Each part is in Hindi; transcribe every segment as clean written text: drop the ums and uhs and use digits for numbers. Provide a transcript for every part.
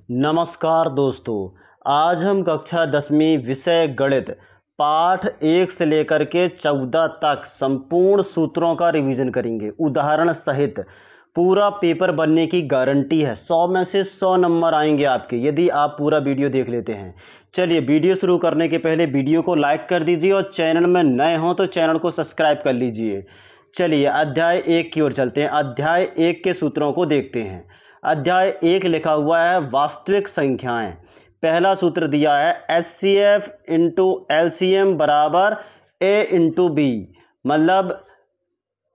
नमस्कार दोस्तों, आज हम कक्षा 10वीं विषय गणित पाठ 1 से लेकर के 14 तक संपूर्ण सूत्रों का रिवीजन करेंगे उदाहरण सहित। पूरा पेपर बनने की गारंटी है। 100 में से 100 नंबर आएंगे आपके यदि आप पूरा वीडियो देख लेते हैं। चलिए वीडियो शुरू करने के पहले वीडियो को लाइक कर दीजिए और चैनल में नए हों तो चैनल को सब्सक्राइब कर लीजिए। चलिए अध्याय 1 की ओर चलते हैं। अध्याय 1 के सूत्रों को देखते हैं। अध्याय 1 लिखा हुआ है वास्तविक संख्याएं। पहला सूत्र दिया है HCF इंटू LCM बराबर A इंटू B, मतलब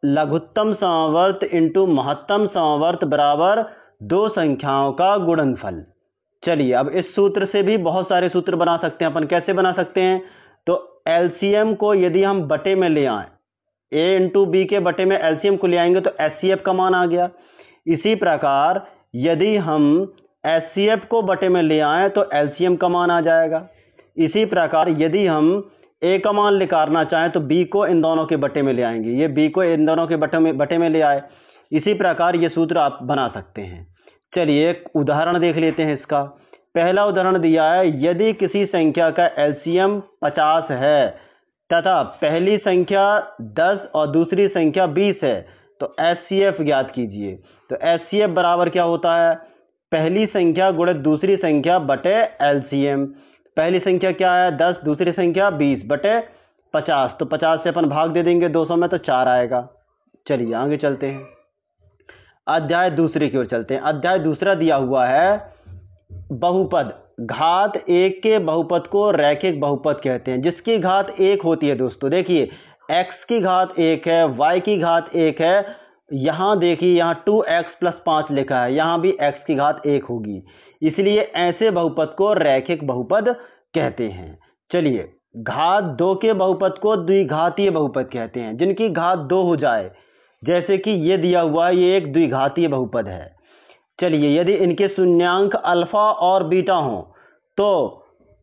लघुत्तम समवर्त इंटू महत्तम समवर्त बराबर दो संख्याओं का गुणनफल। चलिए अब इस सूत्र से भी बहुत सारे सूत्र बना सकते हैं अपन। कैसे बना सकते हैं? तो LCM को यदि हम बटे में ले आए, A इंटू B के बटे में LCM को ले आएंगे तो HCF का मान आ गया। इसी प्रकार यदि हम HCF को बटे में ले आए तो LCM का मान आ जाएगा। इसी प्रकार यदि हम A का मान निकालना चाहें तो B को इन दोनों के बटे में ले आएंगे। ये B को इन दोनों के बटे में ले आए। इसी प्रकार ये सूत्र आप बना सकते हैं। चलिए एक उदाहरण देख लेते हैं इसका। पहला उदाहरण दिया है, यदि किसी संख्या का LCM 50 है तथा पहली संख्या 10 और दूसरी संख्या 20 है तो HCF ज्ञात कीजिए। तो HCF बराबर क्या होता है? पहली संख्या गुणित दूसरी संख्या बटे LCM। पहली संख्या क्या है? 10, दूसरी संख्या 20 बटे 50। तो 50 से अपन भाग दे देंगे 200 में तो 4 आएगा। चलिए आगे चलते हैं। अध्याय दूसरे की ओर चलते हैं। अध्याय दूसरा दिया हुआ है बहुपद। घात 1 के बहुपद को रैखिक बहुपद कहते हैं, जिसकी घात 1 होती है। दोस्तों देखिए, x की घात 1 है, y की घात 1 है। यहाँ देखिए, यहाँ 2x प्लस 5 लिखा है, यहाँ भी x की घात 1 होगी। इसलिए ऐसे बहुपद को रैखिक बहुपद कहते हैं। चलिए घात 2 के बहुपद को द्विघातीय बहुपद कहते हैं, जिनकी घात 2 हो जाए। जैसे कि ये दिया हुआ है, ये एक द्विघातीय बहुपद है। चलिए यदि इनके शून्यांक अल्फा और बीटा हों तो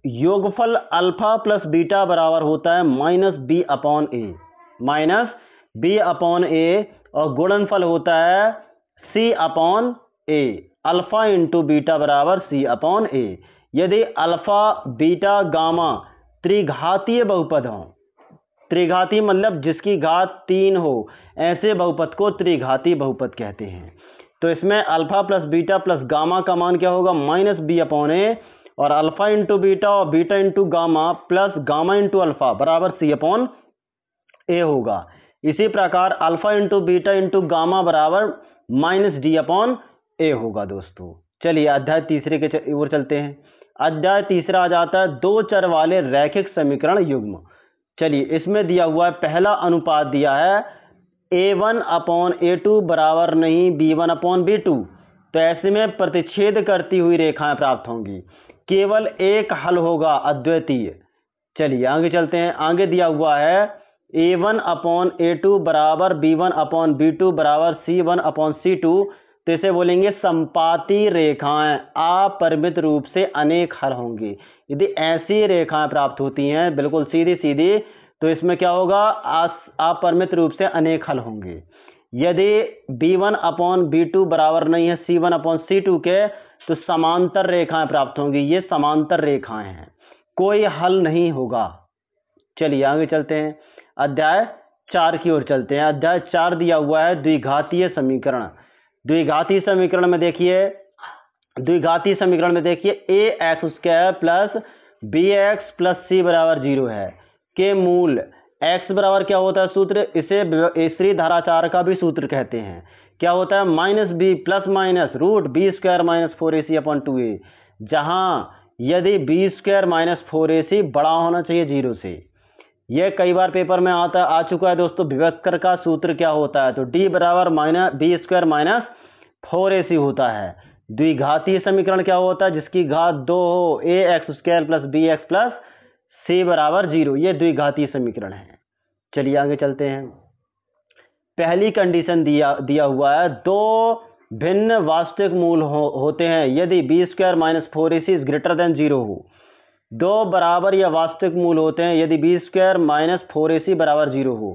योगफल अल्फा प्लस बीटा बराबर होता है -b/a, -b/a, और गुणनफल होता है c/a। अल्फा इंटू बीटा बराबर c/a। यदि अल्फा बीटा गामा त्रिघातीय बहुपद हो, त्रिघाती मतलब जिसकी घात 3 हो, ऐसे बहुपद को त्रिघाती बहुपद कहते हैं। तो इसमें alpha plus beta plus gamma का मान क्या होगा? -b/a, और अल्फा इंटू बीटा और beta into gamma plus gamma into alpha बराबर c/a होगा। इसी प्रकार alpha into beta into gamma बराबर -d/a होगा। दोस्तों चलिए अध्याय तीसरे के ओर चलते हैं। अध्याय तीसरा आ जाता है दो चर वाले रैखिक समीकरण युग्म। चलिए इसमें दिया हुआ है, पहला अनुपात दिया है a1/a2 बराबर नहीं b1/b2। तो ऐसे में प्रतिच्छेद करती हुई रेखाएं प्राप्त होंगी। केवल एक हल होगा, अद्वितीय। चलिए आगे चलते हैं। आगे दिया हुआ है a1/a2 बराबर b1/b2 बराबर c1/c2। तो इसे बोलेंगे संपाती रेखाएं। अपरिमित रूप से अनेक हल होंगे। यदि ऐसी रेखाएं प्राप्त होती हैं बिल्कुल सीधी सीधी, तो इसमें क्या होगा? अपरिमित रूप से अनेक हल होंगे। यदि b1/b2 बराबर नहीं है c1/c2 के, तो समांतर रेखाएं प्राप्त होंगी। ये समांतर रेखाएं हैं, कोई हल नहीं होगा। चलिए आगे चलते हैं। अध्याय 4 की ओर चलते हैं। अध्याय 4 दिया हुआ है द्विघातीय समीकरण। द्विघातीय समीकरण में देखिए, ax² plus bx plus c बराबर 0 है के मूल x बराबर क्या होता है? सूत्र इसे श्रीधराचार्य का भी सूत्र कहते हैं। क्या होता है? -b plus minus √b² - 4ac/2a, जहां यदि b² - 4ac बड़ा होना चाहिए 0 से। यह कई बार पेपर में आ चुका है दोस्तों। विभक्तर का सूत्र क्या होता है? तो d बराबर b² - 4ac होता है। द्विघातीय समीकरण क्या होता है? जिसकी घात 2 हो, ax² plus bx plus c बराबर 0। ये द्विघातीय समीकरण है। चलिए आगे चलते हैं। पहली कंडीशन दिया हुआ है, दो भिन्न वास्तविक मूल होते हैं यदि b² - 4ac > 0 हो। दो बराबर या वास्तविक मूल होते हैं यदि b² - 4ac बराबर 0 हो।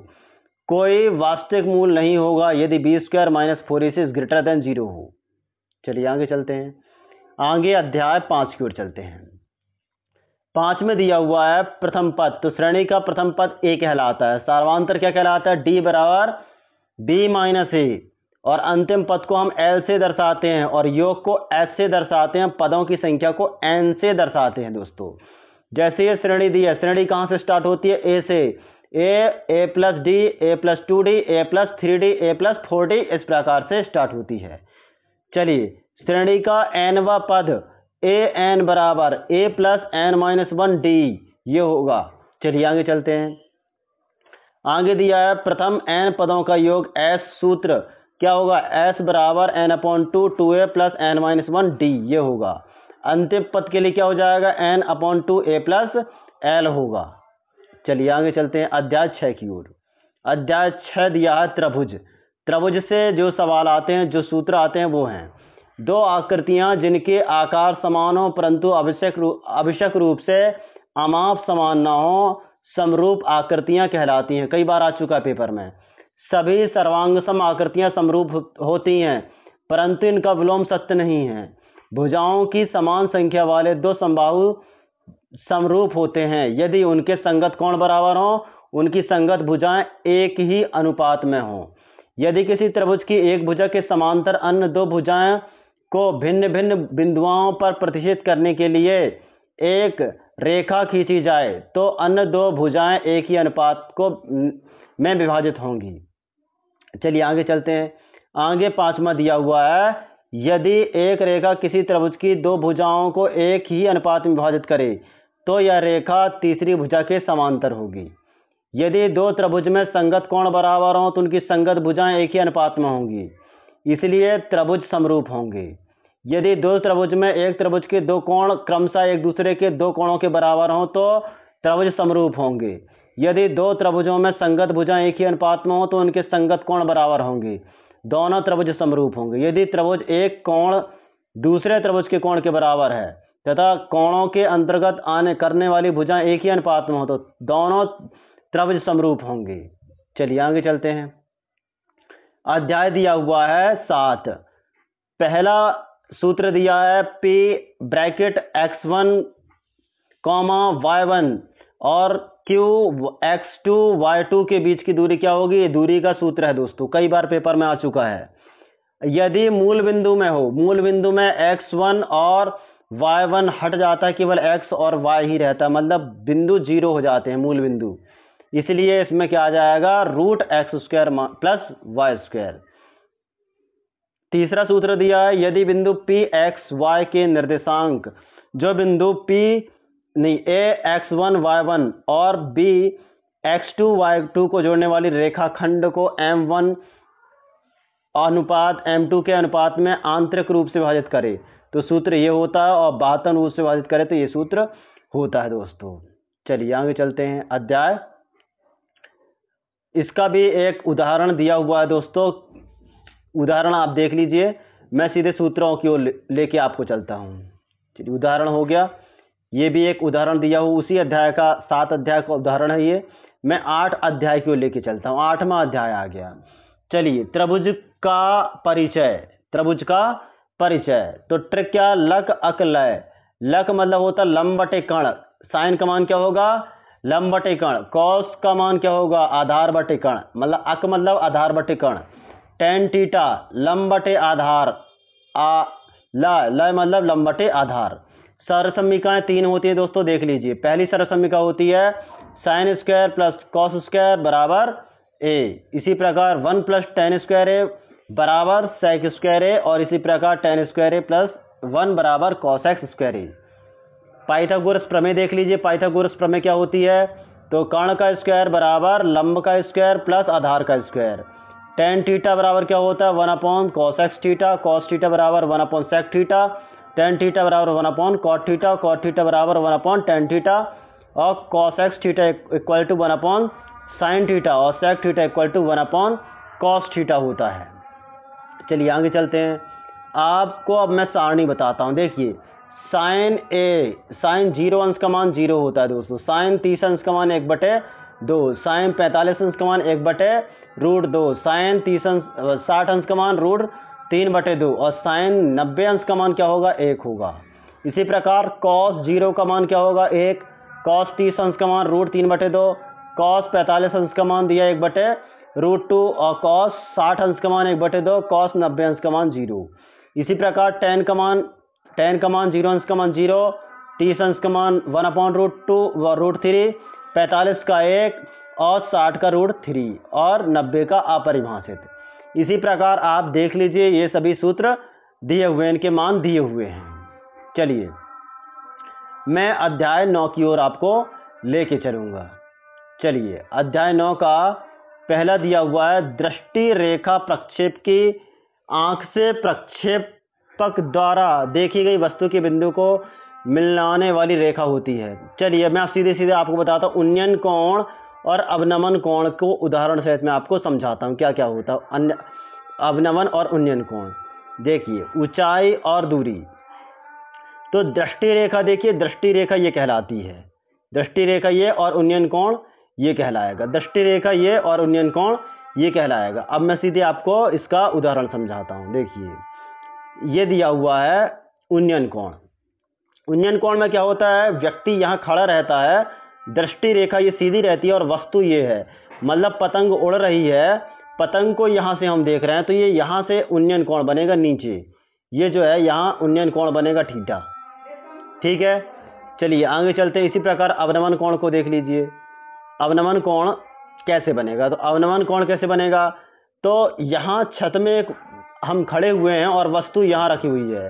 कोई वास्तविक मूल नहीं होगा यदि b² - 4ac > 0 हो। चलिए आगे चलते हैं। आगे अध्याय 5 की ओर चलते हैं। 5 में दिया हुआ है प्रथम पद, तो श्रेणी का प्रथम पद ए कहलाता है। सार्वधातुक क्या कहलाता है? डी बराबर बी माइनस ए, और अंतिम पद को हम एल से दर्शाते हैं और योग को एस से दर्शाते हैं, पदों की संख्या को एन से दर्शाते हैं दोस्तों। जैसे ये श्रेणी दी है, श्रेणी कहाँ से स्टार्ट होती है? ए से। ए प्लस डी, ए प्लस 2d, ए प्लस 3d, ए प्लस 4d, इस प्रकार से स्टार्ट होती है। चलिए, श्रेणी का एनवा पद ए एन बराबर ए प्लस एन माइनस 1 डी, ये होगा। चलिए आगे चलते हैं। आगे दिया है प्रथम एन पदों का योग एस, सूत्र क्या होगा? एस बराबर N upon 2 2a plus N minus 1 D, ये होगा। अंतिम पद के लिए क्या हो जाएगा? N upon 2 a plus L होगा। चलिए आगे चलते हैं अध्याय 6 की ओर। अध्याय 6 दिया है त्रिभुज। त्रिभुज से जो सवाल आते हैं, जो सूत्र आते हैं, वो हैं दो आकृतियां जिनके आकार समान हो परंतु आवश्यक रूप से अमाप समान न हो, समरूप आकृतियां कहलाती हैं। कई बार आ चुका है पेपर में। सभी सर्वांगसम आकृतियां समरूप होती हैं परंतु इनका विलोम सत्य नहीं है। भुजाओं की समान संख्या वाले दो समबाहु समरूप होते हैं यदि उनके संगत कोण बराबर हों, उनकी संगत भुजाएं एक ही अनुपात में हों। यदि किसी त्रिभुज की एक भुजा के समांतर अन्य दो भुजाएं को भिन्न भिन्न बिंदुओं पर प्रतिष्ठित करने के लिए एक रेखा खींची जाए तो अन्य दो भुजाएं एक ही अनुपात को में विभाजित होंगी। चलिए आगे चलते हैं। आगे 5वां दिया हुआ है, यदि एक रेखा किसी त्रिभुज की दो भुजाओं को एक ही अनुपात में विभाजित करे तो यह रेखा तीसरी भुजा के समांतर होगी। यदि दो त्रिभुज में संगत कोण बराबर हों तो उनकी संगत भुजाएं एक ही अनुपात में होंगी, इसलिए त्रिभुज समरूप होंगे। यदि दो त्रिभुज में एक त्रिभुज के दो कोण क्रमशः एक दूसरे के दो कोणों के बराबर हों तो त्रिभुज समरूप होंगे। यदि दो त्रिभुजों में संगत भुजाएं एक ही अनुपात में हो तो उनके संगत कोण बराबर होंगे, दोनों त्रिभुज समरूप होंगे। यदि त्रिभुज एक कोण दूसरे त्रिभुज के कोण के बराबर है तथा कोणों के अंतर्गत आने करने वाली भुजाएं एक ही अनुपात में हो तो दोनों त्रिभुज समरूप होंगे। चलिए आगे चलते हैं। अध्याय दिया हुआ है 7। पहला सूत्र दिया है P ब्रैकेट x1 y1 और Q x2 y2 के बीच की दूरी क्या होगी? ये दूरी का सूत्र है दोस्तों, कई बार पेपर में आ चुका है। यदि मूल बिंदु में हो, मूल बिंदु में x1 और y1 हट जाता है, केवल x और y ही रहता है, मतलब बिंदु 0 हो जाते हैं मूल बिंदु, इसलिए इसमें क्या आ जाएगा? Root x square plus Y square. तीसरा सूत्र दिया है, यदि बिंदु P x y के निर्देशांक जो बिंदु A x1 y1 और B x2 y2 को जोड़ने वाली रेखाखंड को M1 अनुपात M2 के अनुपात में आंतरिक रूप से विभाजित करे तो सूत्र ये होता है, और बाह्य रूप से विभाजित करे तो ये सूत्र होता है दोस्तों। चलिए आगे चलते हैं। अध्याय, इसका भी एक उदाहरण दिया हुआ है दोस्तों, उदाहरण आप देख लीजिए, मैं सीधे सूत्रों की ओर लेके आपको चलता हूँ। चलिए उदाहरण हो गया, ये भी एक उदाहरण दिया हुआ उसी अध्याय का 7 अध्याय का उदाहरण है ये। मैं 8 अध्याय की ओर लेके चलता हूँ। 8वां अध्याय आ गया। चलिए, त्रिभुज का परिचय। त्रिभुज का परिचय तो ट्रिक क्या? लक अक लय। लक मतलब होता लंब बटे कर्ण, साइन का मान क्या होगा? लंब बटे कर्ण। कॉस का मान क्या होगा? आधार बटे कर्ण, मतलब अक मतलब आधार बटे कर्ण। टेन थीटा लंब बटे आधार, लय मतलब लंब बटे आधार। सरसमीकाएं 3 होती है दोस्तों, देख लीजिए। पहली सरसमीका होती है sine square plus cos square बराबर ए, इसी प्रकार 1 प्लस टेन स्क्वायर ए बराबर सेक स्क्वायर ए, और इसी प्रकार टेन स्क्वायर ए प्लस 1 बराबर कॉस एक्स स्क्वायर ए। पाइथागोरस प्रमेय देख लीजिए। पाइथागोरस प्रमेय क्या होती है? तो कर्ण का स्क्वायर बराबर लंब का स्क्वायर प्लस आधार का स्क्वायर। टेन थीटा बराबर क्या होता है? 1 upon cosec theta. Cos theta बराबर 1 upon sec theta. Tan theta बराबर 1 upon cot theta. Cot theta बराबर 1 अपॉन टेन थीटा, और cosec theta equal to 1 upon sine theta, और sec theta equal to 1 upon cos theta होता है। चलिए आगे चलते हैं। आपको अब मैं सारणी बताता हूँ। देखिए, साइन ए, साइन 0 अंश का मान 0 होता है दोस्तों। साइन 30 अंश का मान 1/2। साइन 45 अंश का मान 1/√2। साइन 60 अंश का मान 3/2 और साइन 90 अंश का मान क्या होगा 1 होगा। इसी प्रकार कॉस 0 का मान क्या होगा 1, कॉस 30 अंश का मान √3/2, कॉस 45 अंश का मान दिया 1/√2 और कॉस 60 अंश का मान 1/2, कॉस 90 अंश का मान 0। इसी प्रकार tan का मान 0 अंश का मान 0, 30 अंश का मान 1/√2 व √3, 45 का 1 और 60 का √3 और 90 का अपरिभाषित। इसी प्रकार आप देख लीजिए ये सभी सूत्र दिए हुए हैं, इनके मान दिए हुए हैं। चलिए मैं अध्याय 9 की ओर आपको लेके चलूंगा। चलिए अध्याय 9 का पहला दिया हुआ है दृष्टि रेखा प्रक्षेप की आंख से प्रक्षेपक द्वारा देखी गई वस्तु के बिंदु को मिलाने वाली रेखा होती है। चलिए मैं सीधे सीधे आपको बताता हूँ उन्नयन कोण और अवनमन कोण को उदाहरण सहित मैं आपको समझाता हूँ क्या क्या होता है अवनमन और उन्नयन कोण। देखिए ऊंचाई और दूरी, तो दृष्टि रेखा देखिए दृष्टि रेखा ये कहलाती है, दृष्टि रेखा ये और उन्नयन कोण ये कहलाएगा, दृष्टि रेखा ये और उन्नयन कोण ये कहलाएगा। अब मैं सीधे आपको इसका उदाहरण समझाता हूँ। देखिए ये दिया हुआ है उन्नयन कोण। उन्नयन कोण में क्या होता है, व्यक्ति यहाँ खड़ा रहता है, दृष्टि रेखा ये सीधी रहती है और वस्तु ये है, मतलब पतंग उड़ रही है, पतंग को यहाँ से हम देख रहे हैं तो ये यहाँ से उन्नयन कोण बनेगा नीचे, ये जो है यहाँ उन्नयन कोण बनेगा थीटा। ठीक है, चलिए आगे चलते हैं। इसी प्रकार अवनमन कोण को देख लीजिए, अवनमन कोण कैसे बनेगा। तो अवनमन कोण कैसे बनेगा, तो यहाँ छत में हम खड़े हुए हैं और वस्तु यहाँ रखी हुई है,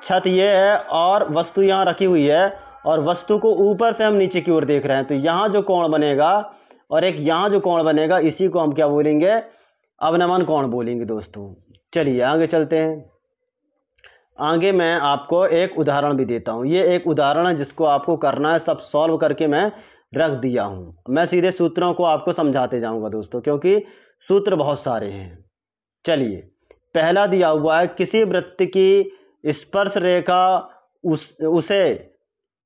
छत ये है और वस्तु यहाँ रखी हुई है और वस्तु को ऊपर से हम नीचे की ओर देख रहे हैं, तो यहाँ जो कोण बनेगा और एक यहाँ जो कोण बनेगा इसी को हम क्या बोलेंगे, अवनमन कोण बोलेंगे दोस्तों। चलिए आगे चलते हैं। आगे मैं आपको एक उदाहरण भी देता हूँ, ये एक उदाहरण है जिसको आपको करना है, सब सॉल्व करके मैं रख दिया हूँ। मैं सीधे सूत्रों को आपको समझाते जाऊँगा दोस्तों, क्योंकि सूत्र बहुत सारे हैं। चलिए पहला दिया हुआ है किसी वृत्त की स्पर्श रेखा उसे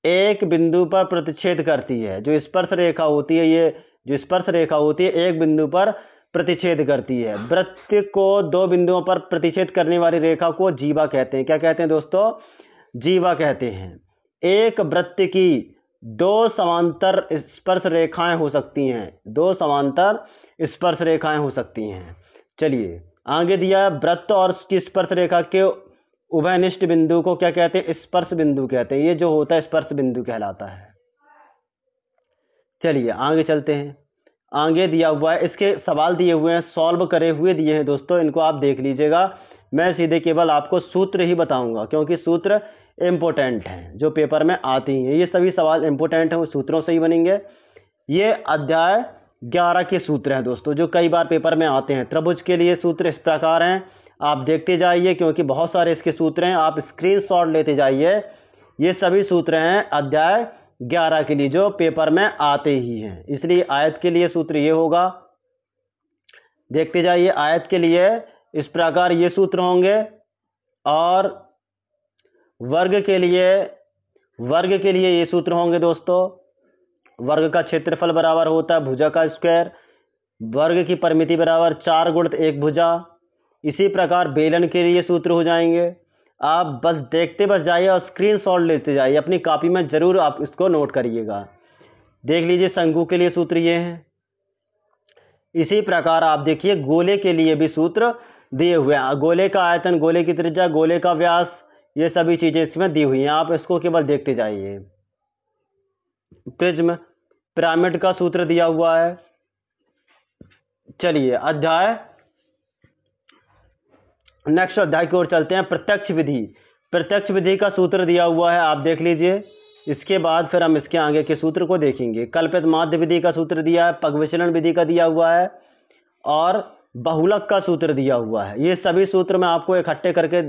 एक बिंदु पर प्रतिच्छेद करती है। जो स्पर्श रेखा होती है, ये जो स्पर्श रेखा होती है एक बिंदु पर प्रतिच्छेद करती है। वृत्त को दो बिंदुओं पर प्रतिच्छेद करने वाली रेखा को जीवा कहते हैं। क्या कहते हैं दोस्तों, जीवा कहते हैं। एक वृत्त की दो समांतर स्पर्श रेखाएं हो सकती हैं, दो समांतर स्पर्श रेखाएं हो सकती हैं। चलिए आगे दिया है वृत्त और उसकी स्पर्श रेखा के उभयनिष्ठ बिंदु को क्या कहते हैं, स्पर्श बिंदु कहते हैं। ये जो होता है स्पर्श बिंदु कहलाता है। चलिए आगे चलते हैं। आगे दिया हुआ है, इसके सवाल दिए हुए हैं, सॉल्व करे हुए दिए हैं दोस्तों, इनको आप देख लीजिएगा। मैं सीधे केवल आपको सूत्र ही बताऊंगा, क्योंकि सूत्र इम्पोर्टेंट हैं जो पेपर में आती हैं। ये सभी सवाल इम्पोर्टेंट हैं, वो सूत्रों से ही बनेंगे। ये अध्याय 11 के सूत्र हैं दोस्तों, जो कई बार पेपर में आते हैं। त्रिभुज के लिए सूत्र इस प्रकार हैं, आप देखते जाइए, क्योंकि बहुत सारे इसके सूत्र हैं, आप स्क्रीनशॉट लेते जाइए। ये सभी सूत्र हैं अध्याय 11 के लिए, जो पेपर में आते ही हैं। इसलिए आयत के लिए सूत्र ये होगा, देखते जाइए। आयत के लिए इस प्रकार ये सूत्र होंगे, और वर्ग के लिए ये सूत्र होंगे दोस्तों। वर्ग का क्षेत्रफल बराबर होता है भुजा का स्क्वायर, वर्ग की परिमिति बराबर 4 गुणित 1 भुजा। इसी प्रकार बेलन के लिए सूत्र हो जाएंगे। आप बस देखते बस जाइए और स्क्रीनशॉट लेते जाइए, अपनी कॉपी में जरूर आप इसको नोट करिएगा। देख लीजिए शंकु के लिए सूत्र ये हैं। इसी प्रकार आप देखिए गोले के लिए भी सूत्र दिए हुए हैं। गोले का आयतन, गोले की त्रिज्या, गोले का व्यास, ये सभी चीजें इसमें दी हुई हैं, आप इसको केवल देखते जाइए। प्रिज्म, पिरामिड का सूत्र दिया हुआ है। चलिए नेक्स्ट अध्याय की ओर चलते हैं। प्रत्यक्ष विधि, प्रत्यक्ष विधि का सूत्र दिया हुआ है, आप देख लीजिए। इसके बाद फिर हम इसके आगे के सूत्र को देखेंगे। कल्पित माध्य विधि का सूत्र दिया है, पग विचलन विधि का दिया हुआ है, और बहुलक का सूत्र दिया हुआ है। ये सभी सूत्र मैं आपको इकट्ठे करके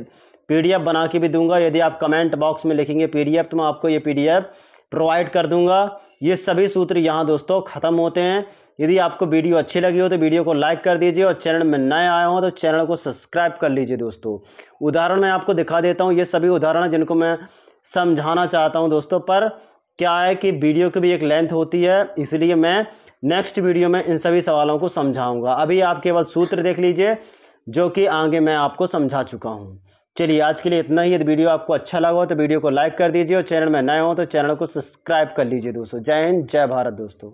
पीडीएफ बना के भी दूंगा। यदि आप कमेंट बॉक्स में लिखेंगे पीडीएफ, तो मैं आपको ये पीडीएफ प्रोवाइड कर दूंगा। ये सभी सूत्र यहाँ दोस्तों खत्म होते हैं। यदि आपको वीडियो अच्छी लगी हो तो वीडियो को लाइक कर दीजिए, और चैनल में नए आए हो तो चैनल को सब्सक्राइब कर लीजिए दोस्तों। उदाहरण मैं आपको दिखा देता हूँ, ये सभी उदाहरण जिनको मैं समझाना चाहता हूँ दोस्तों। पर क्या है कि वीडियो की भी एक लेंथ होती है, इसलिए मैं नेक्स्ट वीडियो में इन सभी सवालों को समझाऊंगा। अभी आप केवल सूत्र देख लीजिए, जो कि आगे मैं आपको समझा चुका हूँ। चलिए आज के लिए इतना ही। यदि वीडियो आपको अच्छा लगा हो तो वीडियो को लाइक कर दीजिए और चैनल में नए हो तो चैनल को सब्सक्राइब कर लीजिए दोस्तों। जय हिंद, जय भारत दोस्तों।